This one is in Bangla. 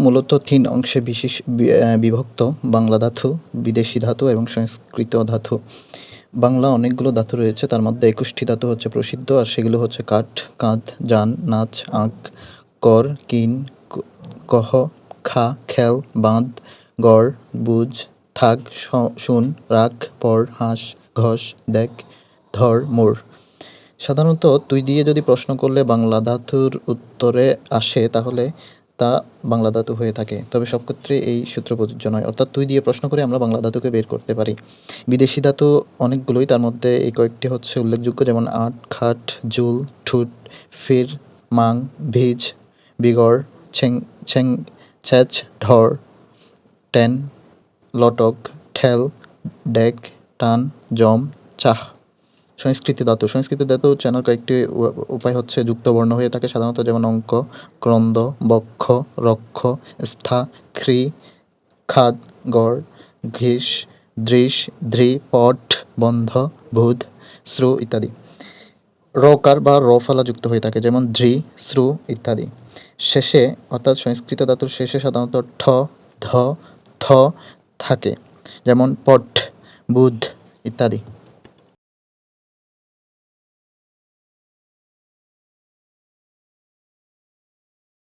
মূলত ৩ অংশে বিভক্ত: বাংলা ধাতু, বিদেশি ধাতু এবং সংস্কৃত ধাতু। বাংলা অনেকগুলো ধাতু রয়েছে, তার মধ্যে ২১টি ধাতু হচ্ছে প্রসিদ্ধ, আর সেগুলো হচ্ছে কাঠ, কাঁধ, জান, নাচ, আঁক, কর, কিন, কহ, খা, খেল, বাঁধ, গড়, বুঝ, থাক, শুন, রাখ, পড়, হাস, ঘস, দেখ, ধর, মোর। সাধারণত তুই দিয়ে যদি প্রশ্ন করলে বাংলা ধাতুর উত্তরে আসে, তাহলে তা বাংলা ধাতু হয়ে থাকে। তবে সব ক্ষেত্রে এই সূত্র প্রযোজ্য নয়, অর্থাৎ তুই দিয়ে প্রশ্ন করে আমরা বাংলা ধাতুকে বের করতে পারি। বিদেশি ধাতু অনেকগুলোই, তার মধ্যে এই কয়েকটি হচ্ছে উল্লেখযোগ্য, যেমন আট, খাট, জুল, ঠুট, ফির, মাং, ভিজ, বিগড়, ছেং, ছ্যাচ, ঢর, টেন, লটক, ঠেল, ডেক, টান, জম, চাহ। সংস্কৃত ধাতু চেনার কয়েকটি উপায় হচ্ছে: যুক্ত বর্ণ হয়ে থাকে সাধারণত, যেমন অঙ্ক, ক্রন্দ, বক্ষ, রক্ষ, স্থা, খ্রি, খাদ, গড়, ঘিস, দৃশ, ধৃ, পট, বন্ধ, বুধ, শ্রু ইত্যাদি। রকার বা রফলা যুক্ত হয়ে থাকে, যেমন ধৃ, শ্রু ইত্যাদি। শেষে, অর্থাৎ সংস্কৃত ধাতুর শেষে সাধারণত ঠ, ধ, থ থাকে, যেমন পট, বুধ ইত্যাদি।